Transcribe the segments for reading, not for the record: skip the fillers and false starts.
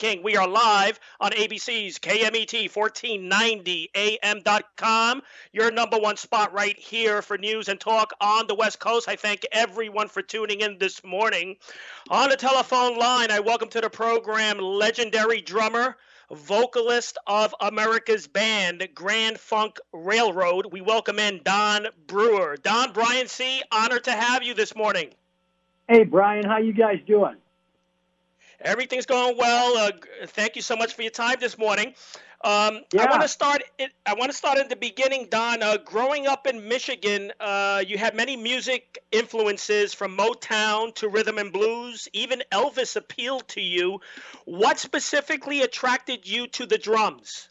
King. We are live on ABC's KMET 1490 AM.com. Your number one spot right here for news and talk on the West Coast. I thank everyone for tuning in this morning. On the telephone line, I welcome to the program legendary drummer, vocalist of America's band, Grand Funk Railroad. We welcome in Don Brewer. Don, Brian C., honored to have you this morning. Hey, Brian, how you guys doing? Everything's going well. Thank you so much for your time this morning. I want to start at the beginning, Don. Growing up in Michigan, you had many music influences from Motown to rhythm and blues. Even Elvis appealed to you. What specifically attracted you to the drums?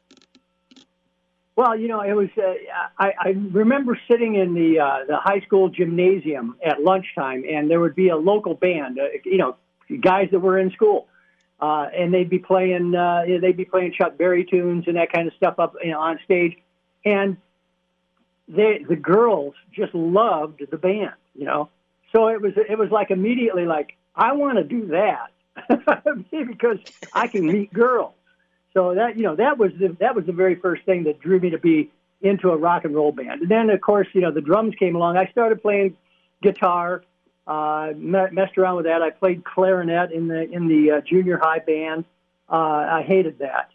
Well, it was. I remember sitting in the high school gymnasium at lunchtime, and there would be a local band. Guys that were in school, and they'd be playing Chuck Berry tunes and that kind of stuff up on stage, and the girls just loved the band, So it was like immediately like, I want to do that because I can meet girls. So that was the very first thing that drew me to be into a rock and roll band. And then of course the drums came along. I started playing guitar. Messed around with that. I played clarinet in the junior high band. I hated that.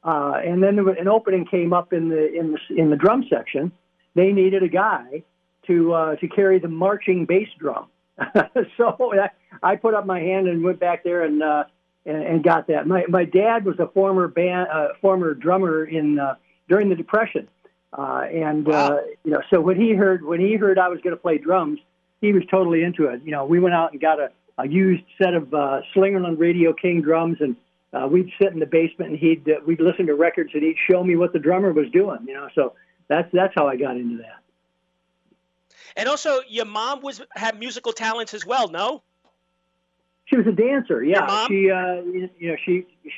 And then an opening came up in the drum section. They needed a guy to carry the marching bass drum. So I put up my hand and went back there and got that. My dad was a former drummer during the Depression. Wow. So when he heard I was going to play drums, he was totally into it. We went out and got a used set of Slingerland Radio King drums, and we'd sit in the basement and we'd listen to records and he'd show me what the drummer was doing. So that's how I got into that. And also, your mom had musical talents as well, no? She was a dancer. Yeah, your mom?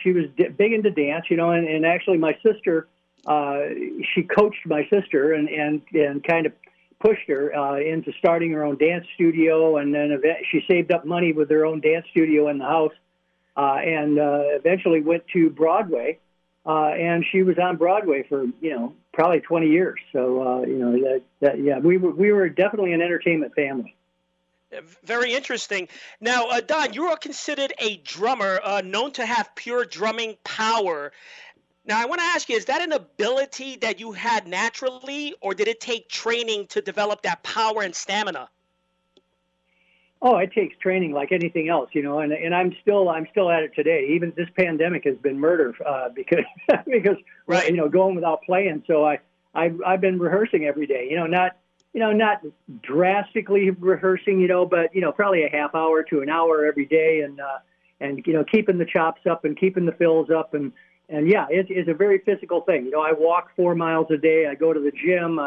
She was big into dance. And actually my sister, she coached my sister and kind of pushed her into starting her own dance studio, and then she saved up money with her own dance studio in the house, and eventually went to Broadway, and she was on Broadway for probably 20 years. So we were definitely an entertainment family. Very interesting. Now, Don, you are considered a drummer known to have pure drumming power. Now, I want to ask you, is that an ability that you had naturally, or did it take training to develop that power and stamina? Oh, it takes training like anything else, and I'm still at it today. Even this pandemic has been murder because right. Going without playing. So I've been rehearsing every day. Not drastically rehearsing, but probably a half hour to an hour every day, and keeping the chops up and keeping the fills up And yeah, it's a very physical thing. I walk 4 miles a day. I go to the gym.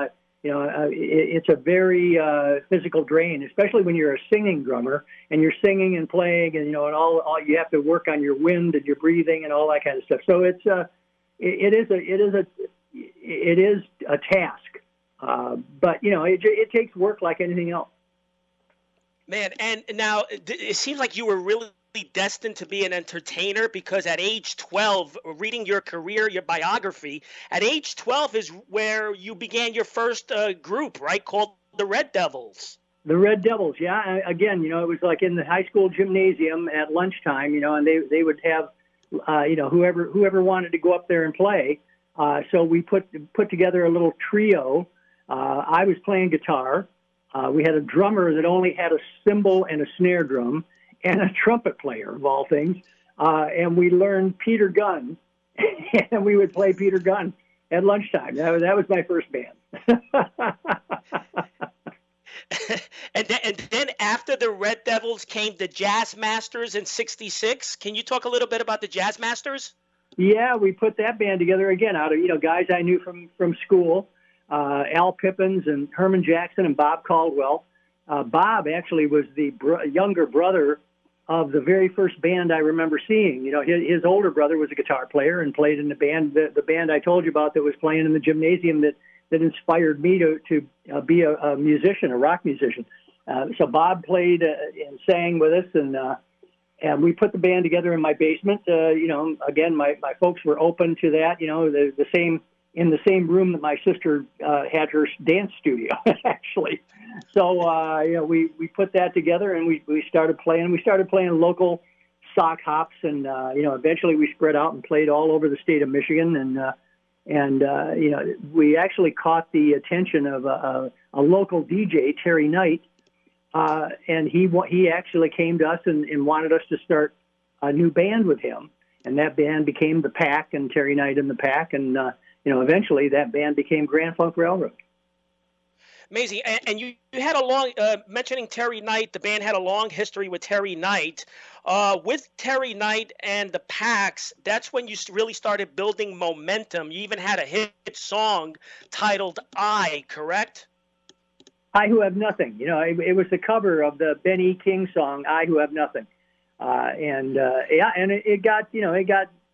It's a very physical drain, especially when you're a singing drummer and you're singing and playing, and all you have to work on your wind and your breathing and all that kind of stuff. So it is a task, but it takes work like anything else. Man, and now it seems like you were really destined to be an entertainer, because at age 12, reading your career, your biography, at age 12 is where you began your first group, right, called the Red Devils. The Red Devils, yeah. Again, it was like in the high school gymnasium at lunchtime, and they would have, whoever wanted to go up there and play. So we put together a little trio. I was playing guitar. We had a drummer that only had a cymbal and a snare drum, and a trumpet player, of all things. And we learned Peter Gunn, and we would play Peter Gunn at lunchtime. That was my first band. And then after the Red Devils came the Jazz Masters in '66. Can you talk a little bit about the Jazz Masters? Yeah, we put that band together again out of guys I knew from school, Al Pippins and Herman Jackson and Bob Caldwell. Bob actually was the younger brother of the very first band I remember seeing. His older brother was a guitar player and played in the band, the band I told you about that was playing in the gymnasium that inspired me to be a musician, a rock musician. So Bob played and sang with us, And we put the band together in my basement. Again, my folks were open to that. The same in the same room that my sister had her dance studio, actually. So we put that together, and we started playing. We started playing local sock hops, and eventually we spread out and played all over the state of Michigan. And we actually caught the attention of a local DJ, Terry Knight. And he actually came to us and wanted us to start a new band with him, and that band became the Pack, and Terry Knight and the Pack, and eventually that band became Grand Funk Railroad. Amazing. And you had a long mentioning Terry Knight. The band had a long history with Terry Knight. With Terry Knight and the Packs, that's when you really started building momentum. You even had a hit song titled "I," correct? I Who Have Nothing. It was the cover of the Ben E. King song, I Who Have Nothing. And it got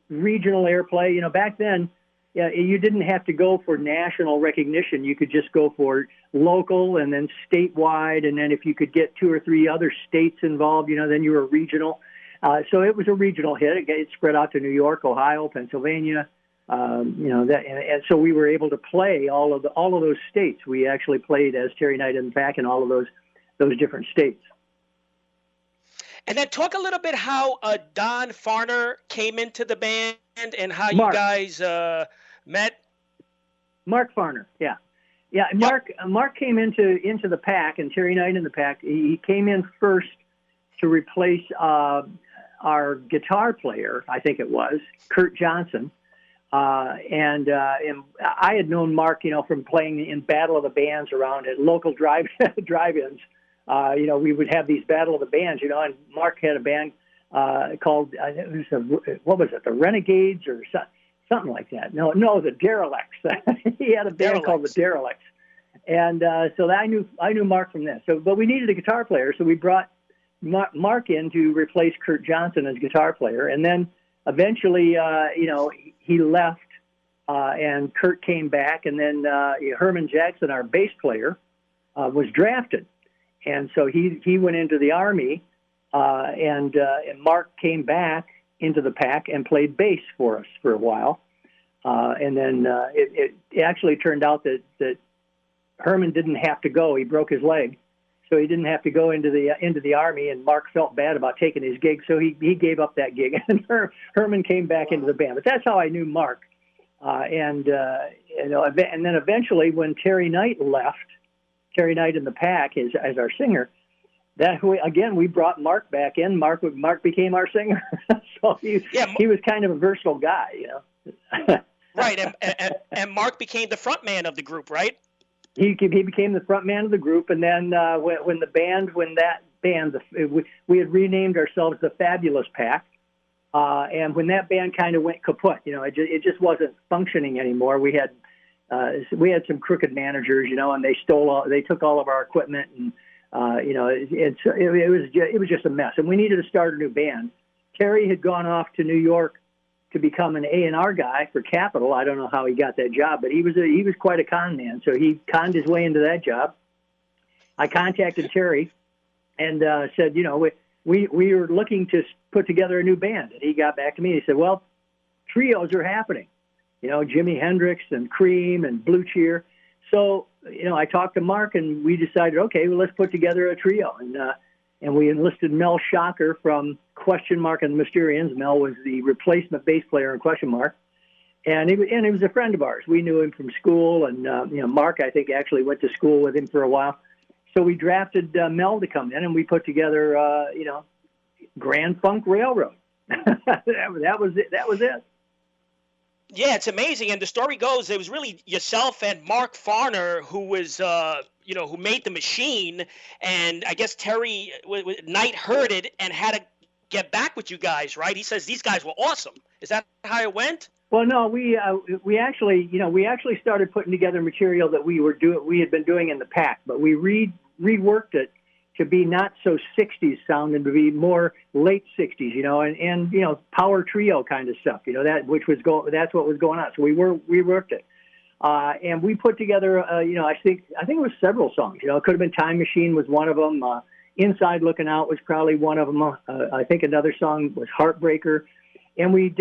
regional airplay. Back then, you didn't have to go for national recognition. You could just go for local and then statewide. And then if you could get 2 or 3 other states involved, then you were regional. So it was a regional hit. It spread out to New York, Ohio, Pennsylvania. And so we were able to play all of those states. We actually played as Terry Knight and the Pack in all of those different states. And then talk a little bit how Don Farner came into the band and how Mark. You guys met. Mark Farner, yeah. Mark came into the Pack, and Terry Knight and the Pack. He came in first to replace our guitar player, I think it was Kurt Johnson. And I had known Mark, from playing in Battle of the Bands around at local drive-ins. We would have these Battle of the Bands, and Mark had a band called, what was it, the Renegades or something like that. No, the Derelicts. He had a band called the Derelicts. And so I knew Mark from that. But we needed a guitar player, so we brought Mark in to replace Kurt Johnson as guitar player. And then eventually, he left, and Kurt came back, and then Herman Jackson, our bass player, was drafted, and so he went into the Army, and Mark came back into the Pack and played bass for us for a while, and then it actually turned out that Herman didn't have to go; he broke his leg. So he didn't have to go into the Army, and Mark felt bad about taking his gig, so he gave up that gig, and Herman came back into the band. But that's how I knew Mark, and then eventually when Terry Knight left, Terry Knight in the Pack as our singer, we brought Mark back in. Mark became our singer, so he was kind of a versatile guy, Right, and Mark became the front man of the group, right? He became the front man of the group, and then we had renamed ourselves the Fabulous Pack, and when that band kind of went kaput, it just wasn't functioning anymore. We had some crooked managers, and they took all of our equipment, and it was just a mess, and we needed to start a new band. Terry had gone off to New York to become an A&R guy for Capitol. I don't know how he got that job, but he was quite a con man. So he conned his way into that job. I contacted Terry and said, we were looking to put together a new band. And he got back to me. He said, well, trios are happening. Jimi Hendrix and Cream and Blue Cheer. So, I talked to Mark and we decided, okay, well, let's put together a trio. And we enlisted Mel Shocker from Question Mark and the Mysterians. Mel was the replacement bass player in Question Mark. And he was a friend of ours. We knew him from school. And, Mark, I think, actually went to school with him for a while. So we drafted Mel to come in, and we put together, Grand Funk Railroad. that was it. Yeah, it's amazing. And the story goes, it was really yourself and Mark Farner who was, who made the machine. And I guess Terry Knight heard it and had to get back with you guys, right? He says these guys were awesome. Is that how it went? Well, no, we actually started putting together material that we had been doing in the Pack, but we reworked it to be not so 60s sound and to be more late 60s, and power trio kind of stuff, that's what was going on. So we reworked it. And we put together, I think it was several songs, it could have been Time Machine was one of them. Inside Looking Out was probably one of them. I think another song was Heartbreaker. And we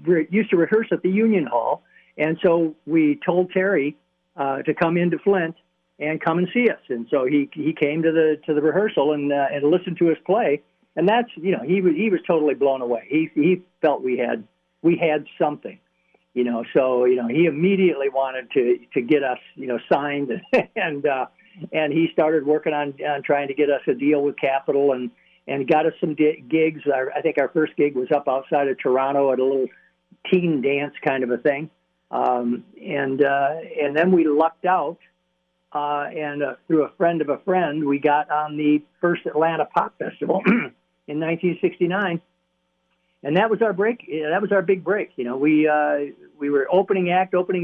used to rehearse at the Union Hall. And so we told Terry to come into Flint and come and see us. And so he came to the rehearsal and listened to us play. And that's, you know, he was totally blown away. He felt we had something, you know. So, you know, he immediately wanted to get us, you know, signed, and he started working on trying to get us a deal with Capitol and got us some gigs. I think our first gig was up outside of Toronto at a little teen dance kind of a thing. And then we lucked out, and through a friend of a friend, we got on the first Atlanta Pop Festival in 1969, and that was our break. That was our big break. You know, we were opening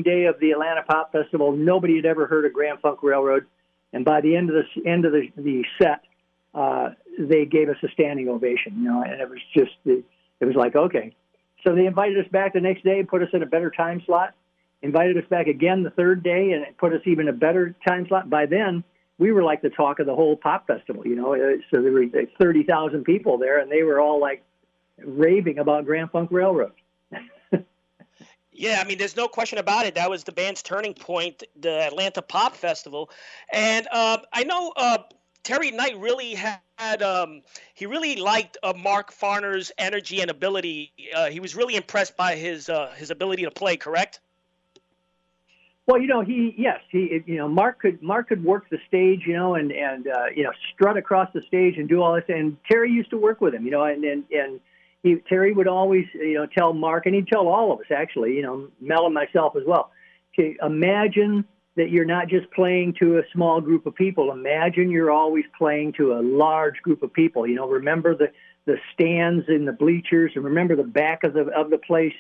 day of the Atlanta Pop Festival. Nobody had ever heard of Grand Funk Railroad, and by the end of the set, they gave us a standing ovation. You know, and it was like, okay. So they invited us back the next day and put us in a better time slot. Invited us back again the third day and put us even a better time slot. By then, we were like the talk of the whole pop festival, you know. So there were 30,000 people there, and they were all like raving about Grand Funk Railroad. Yeah, I mean, there's no question about it. That was the band's turning point, the Atlanta Pop Festival. And I know Terry Knight really had he really liked Mark Farner's energy and ability. He was really impressed by his ability to play, correct? Well, you know, Mark could work the stage, you know, and you know, strut across the stage and do all this. And Terry used to work with him, you know, and Terry would always, you know, tell Mark, and he'd tell all of us actually, you know, Mel and myself as well, to imagine that you're not just playing to a small group of people. Imagine you're always playing to a large group of people. You know, remember the stands in the bleachers, and remember the back of the place.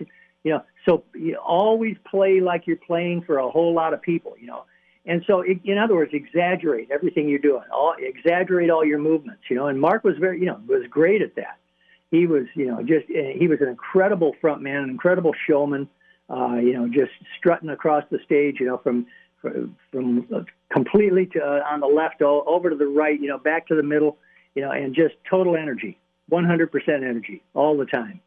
You know, so you always play like you're playing for a whole lot of people, you know. And so, in other words, exaggerate everything you're doing. Exaggerate all your movements, you know. And Mark was was great at that. He was, you know, he was an incredible front man, an incredible showman, you know, just strutting across the stage, you know, from completely to on the left over to the right, you know, back to the middle, you know, and just total energy, 100% energy all the time.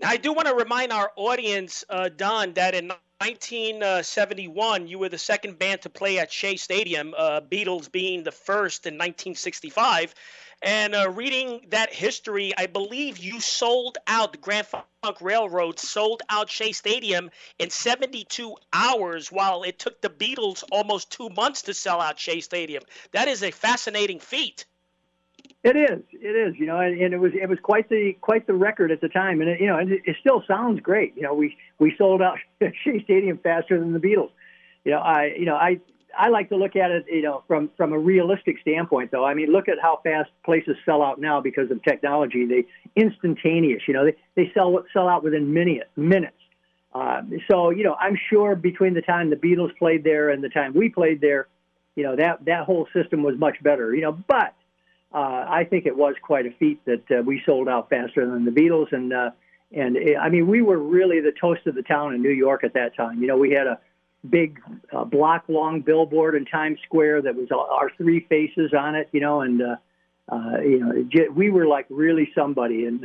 Now, I do want to remind our audience, Don, that in 1971, you were the second band to play at Shea Stadium, Beatles being the first in 1965. And reading that history, I believe you sold out, the Grand Funk Railroad sold out Shea Stadium in 72 hours, while it took the Beatles almost 2 months to sell out Shea Stadium. That is a fascinating feat. It is, you know, and it was quite the record at the time, and it still sounds great. You know, we sold out Shea Stadium faster than the Beatles. I like to look at it, you know, from a realistic standpoint, though. I mean, look at how fast places sell out now because of technology. They instantaneous, you know, they sell out within minutes. So, you know, I'm sure between the time the Beatles played there and the time we played there, you know, that whole system was much better, you know, but. I think it was quite a feat that we sold out faster than the Beatles, and I mean, we were really the toast of the town in New York at that time. You know, we had a big block-long billboard in Times Square that was our three faces on it. You know, and you know, we were like really somebody in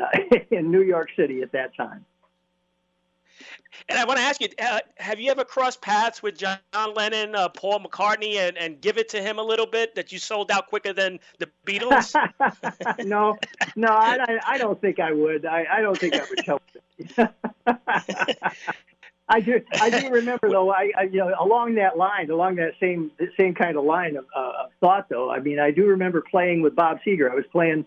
in New York City at that time. And I want to ask you, have you ever crossed paths with John Lennon, Paul McCartney, and give it to him a little bit that you sold out quicker than the Beatles? No, I don't think I would. I don't think I would tell him. I do remember, though, you know, along that same kind of line of thought, though. I mean, I do remember playing with Bob Seger. I was playing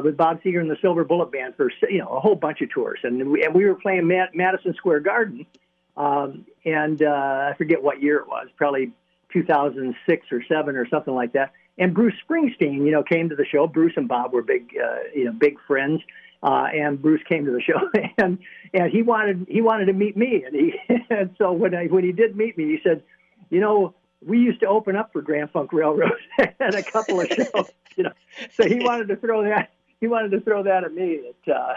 with Bob Seger and the Silver Bullet Band for, you know, a whole bunch of tours, and we were playing Madison Square Garden, and I forget what year it was, probably 2006 or 7 or something like that. And Bruce Springsteen, you know, came to the show. Bruce and Bob were big friends, and Bruce came to the show, and he wanted to meet me, and so when he did meet me, he said, you know, we used to open up for Grand Funk Railroad at a couple of shows, you know, so he wanted to throw that at me. That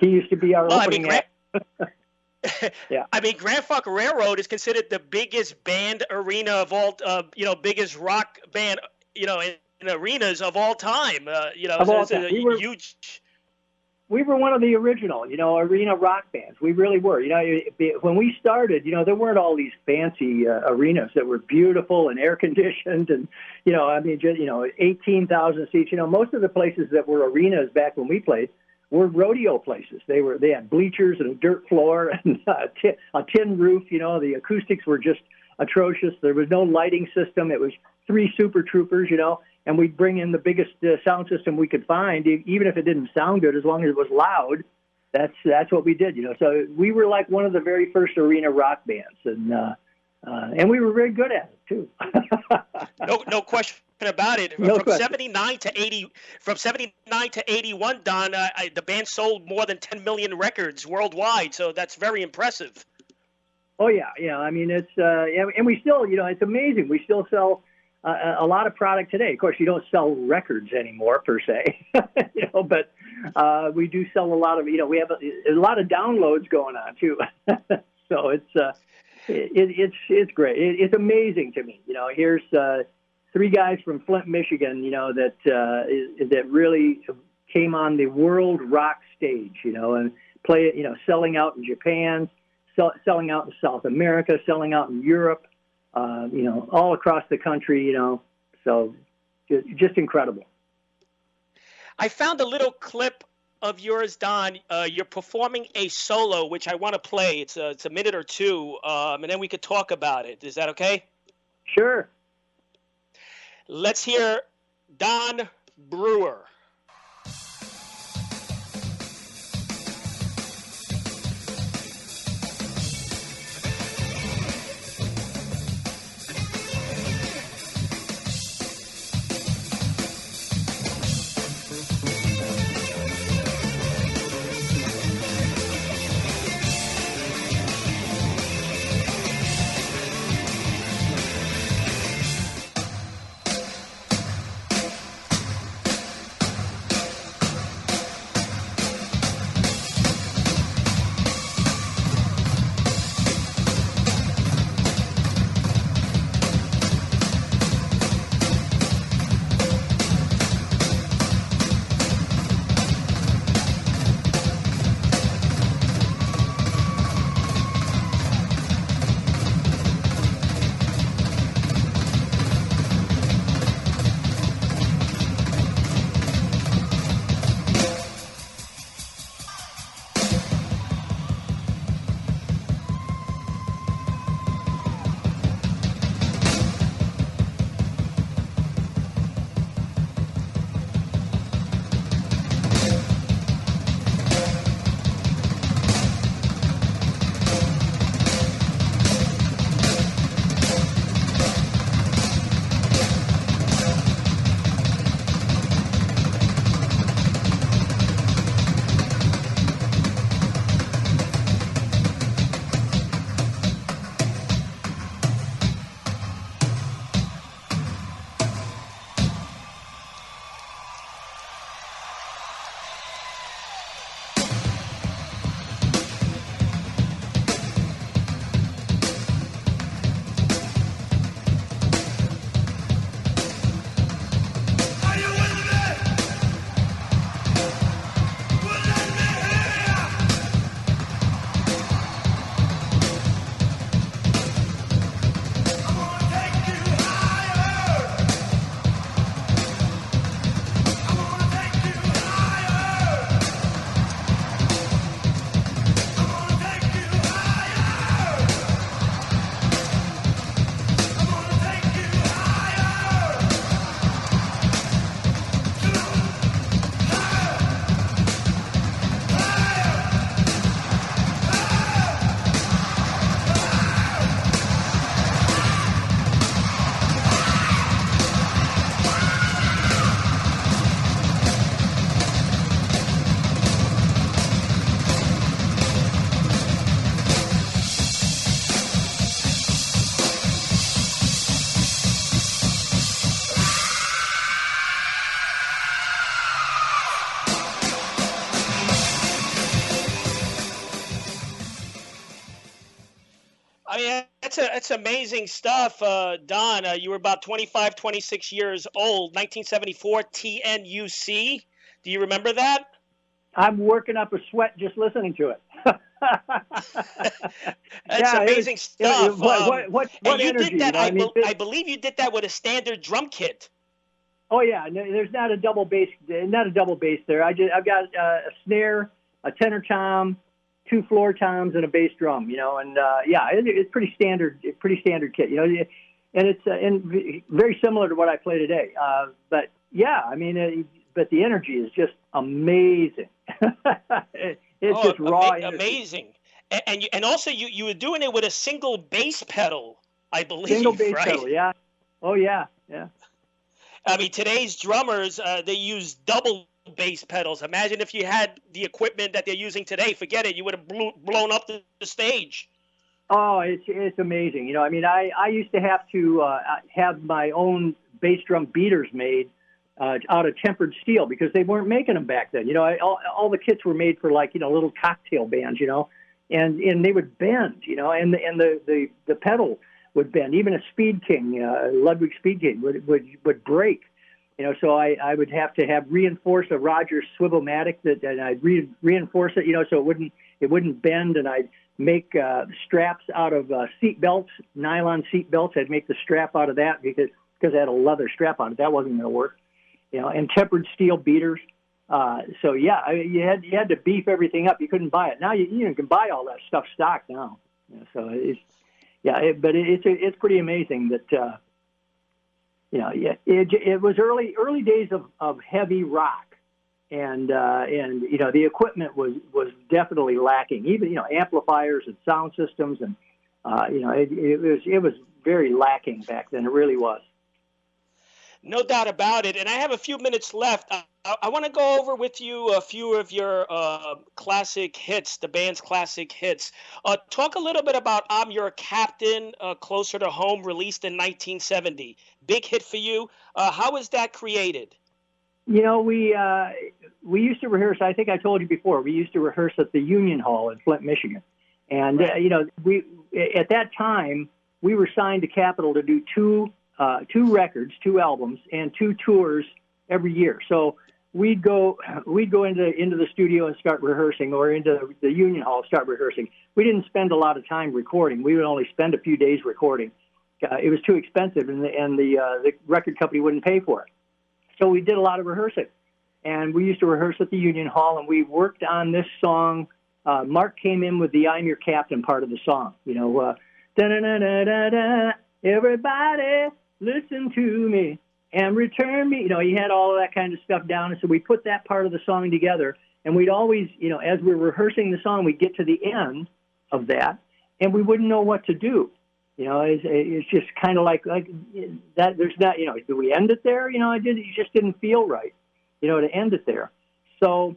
he used to be our opening act. Yeah. I mean, Grand Funk Railroad is considered the biggest band arena of all, biggest rock band, in arenas of all time. Of all It's time. a huge. We were one of the original, arena rock bands. We really were. When we started, there weren't all these fancy arenas that were beautiful and air conditioned, and 18,000 seats. Most of the places that were arenas back when we played were rodeo places. They had bleachers and a dirt floor and a tin roof. The acoustics were just atrocious. There was no lighting system. It was 3 Super Troopers, and we'd bring in the biggest sound system we could find, even if it didn't sound good, as long as it was loud. That's what we did, So we were like one of the very first arena rock bands, and we were very good at it too. No question about it. No from question. 79 to 80, from 79 to 81, Don, the band sold more than 10 million records worldwide. So that's very impressive. Oh yeah. I mean, it's and we still, it's amazing. We still sell a lot of product today. Of course, you don't sell records anymore per se, but we do sell a lot of, we have a lot of downloads going on too. So it's great. It's amazing to me. Here's 3 guys from Flint, Michigan, that really came on the world rock stage, and play, selling out in Japan, selling out in South America, selling out in Europe, all across the country, so just incredible. I found a little clip of yours, Don. You're performing a solo, which I want to play. It's a minute or two, and then we could talk about it. Is that okay? Sure. Let's hear Don Brewer. That's amazing stuff, Don. You were about 25, 26 years old, 1974 T.N.U.C. Do you remember that? I'm working up a sweat just listening to it. That's amazing stuff. What and you energy? did that. I believe you did that with a standard drum kit. Oh yeah, there's not a double bass there. I've got a snare, a tenor tom, two floor toms, and a bass drum. And it's pretty standard kit. And it's very similar to what I play today. But yeah, but the energy is just amazing. It's just raw energy. Amazing. And also you were doing it with a single bass pedal, I believe. Single bass right? pedal, yeah. Oh yeah. Today's drummers, they use double bass pedals. Imagine if you had the equipment that they're using today. Forget it. You would have blown up the stage. Oh, it's amazing. I used to have to have my own bass drum beaters made out of tempered steel because they weren't making them back then. All the kits were made for little cocktail bands, and they would bend, and the pedal would bend. Even a Speed King, Ludwig Speed King would break. So I would have to reinforce a Rogers Swivel-matic and I'd reinforce it, so it wouldn't bend, and I'd make straps out of seat belts, nylon seat belts. I'd make the strap out of that because it had a leather strap on it. That wasn't going to work, and tempered steel beaters. So yeah, you had to beef everything up. You couldn't buy it. Now you can buy all that stuff stock now. So it's pretty amazing that. It was early days of heavy rock, and the equipment was definitely lacking. Even amplifiers and sound systems, and it was very lacking back then. It really was. No doubt about it. And I have a few minutes left. I want to go over with you a few of your classic hits, the band's classic hits. Talk a little bit about "I'm Your Captain," Closer to Home, released in 1970. Big hit for you. How was that created? We used to rehearse. I think I told you before. We used to rehearse at the Union Hall in Flint, Michigan, and right. We at that time we were signed to Capitol to do two records, 2 albums, and 2 tours every year. So we'd go into the studio and start rehearsing, or into the Union Hall start rehearsing. We didn't spend a lot of time recording. We would only spend a few days recording. It was too expensive, and the record company wouldn't pay for it. So we did a lot of rehearsing, and we used to rehearse at the Union Hall, and we worked on this song. Mark came in with the "I'm Your Captain" part of the song. Da-da-da-da-da-da, everybody listen to me and return me. He had all of that kind of stuff down. And so we put that part of the song together, and we'd always, as we were rehearsing the song, we'd get to the end of that and we wouldn't know what to do. It's just kind of like that. There's not, do we end it there? It just didn't feel right, to end it there. So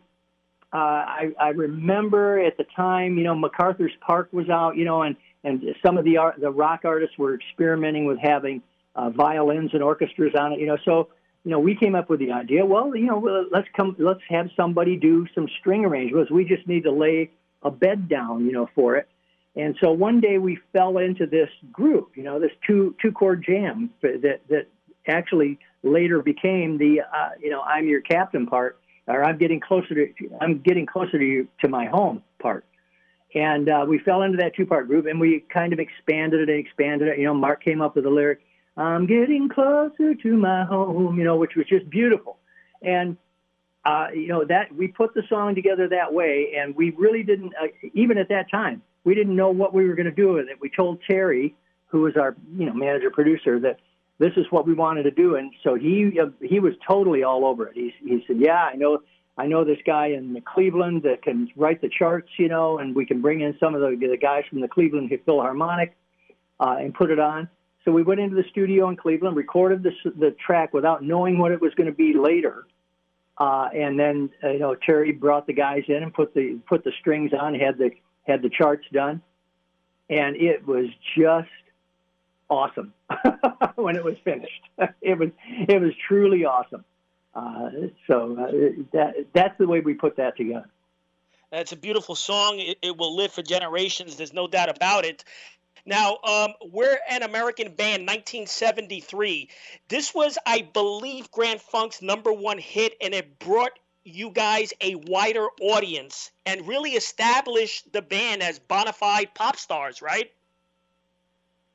I remember at the time, MacArthur's Park was out, and some of the rock artists were experimenting with having violins and orchestras on it, So, we came up with the idea. Well, let's have somebody do some string arrangements. We just need to lay a bed down, for it. And so one day we fell into this group, this two chord jam that actually later became the "I'm Your Captain" part, or I'm getting closer to you, to my home part. And we fell into that 2-part group, and we kind of expanded it. Mark came up with the lyric, "I'm getting closer to my home," which was just beautiful. And, that we put the song together that way, and we really didn't, even at that time, we didn't know what we were going to do with it. We told Terry, who was our, manager producer, that this is what we wanted to do. And so he was totally all over it. He said, "Yeah, I know this guy in Cleveland that can write the charts, and we can bring in some of the guys from the Cleveland Philharmonic and put it on." So we went into the studio in Cleveland, recorded the track without knowing what it was going to be later. And then, Terry brought the guys in and put the strings on, had the charts done. And it was just awesome when it was finished. It was truly awesome. That's the way we put that together. It's a beautiful song. It will live for generations. There's no doubt about it. Now, we're an American band, 1973. This was, I believe, Grand Funk's #1 hit, and it brought you guys a wider audience and really established the band as bona fide pop stars, right?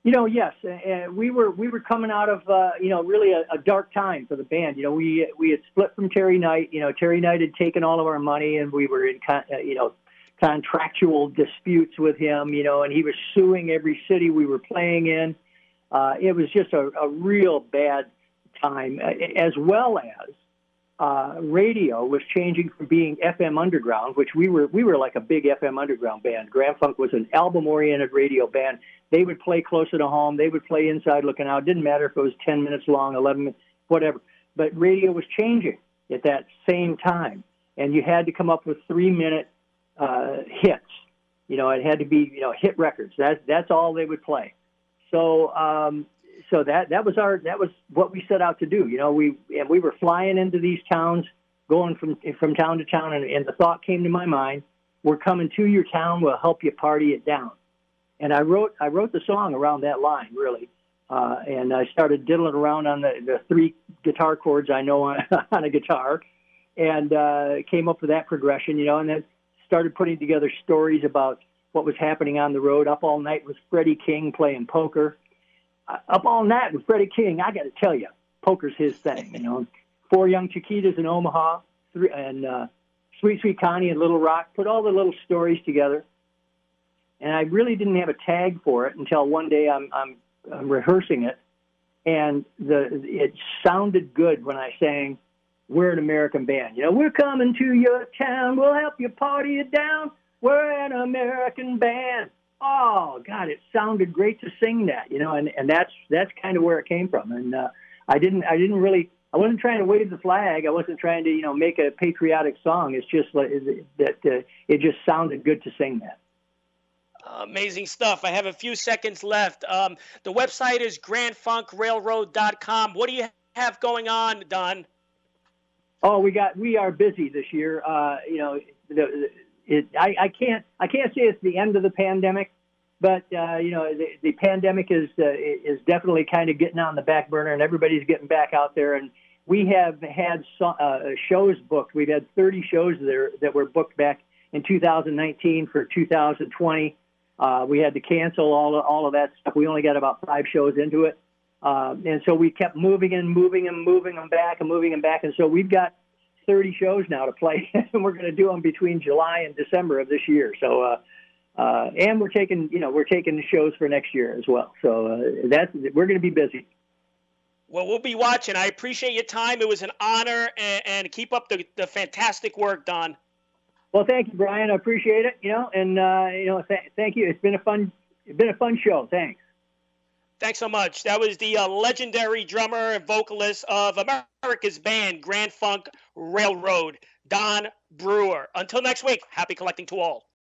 Yes, and we were coming out of really a dark time for the band. We had split from Terry Knight. Terry Knight had taken all of our money, and we were in contractual disputes with him. And he was suing every city we were playing in. It was just a real bad time, as well as radio was changing from being FM underground, which we were like a big FM underground band. Grand Funk was an album-oriented radio band. They would play closer to home. They would play Inside Looking Out. It didn't matter if it was 10 minutes long, 11 minutes, whatever. But radio was changing at that same time, and you had to come up with 3-minute hits. It had to be hit records. That's all they would play. So that was what we set out to do. We were flying into these towns, going from town to town, and the thought came to my mind: we're coming to your town. We'll help you party it down. And I wrote the song around that line, really. And I started diddling around on the 3 guitar chords I know on a guitar, and came up with that progression, and then started putting together stories about what was happening on the road. Up all night with Freddie King playing poker. Up all night with Freddie King, I got to tell you, poker's his thing. 4 Young Chiquitas in Omaha, and Sweet Sweet Connie in Little Rock. Put all the little stories together. And I really didn't have a tag for it until one day I'm rehearsing it, and it sounded good when I sang, "We're an American band." We're coming to your town. We'll help you party it down. We're an American band. Oh God, it sounded great to sing that. And that's kind of where it came from. And I wasn't trying to wave the flag. I wasn't trying to make a patriotic song. It's just like that. It just sounded good to sing that. Amazing stuff. I have a few seconds left. The website is grandfunkrailroad.com. What do you have going on, Don? Oh, we are busy this year. I can't say it's the end of the pandemic, but the pandemic is definitely kind of getting on the back burner, and everybody's getting back out there. And we have had shows booked. We've had 30 shows there that were booked back in 2019 for 2020. We had to cancel all of that stuff. We only got about 5 shows into it. And so we kept moving them back. And so we've got 30 shows now to play, and we're going to do them between July and December of this year. So, and we're taking the shows for next year as well. So we're going to be busy. Well, we'll be watching. I appreciate your time. It was an honor, and keep up the fantastic work, Don. Well, thank you, Brian. I appreciate it. Thank you. It's been a fun show. Thanks. Thanks so much. That was the legendary drummer and vocalist of America's band, Grand Funk Railroad, Don Brewer. Until next week, happy collecting to all.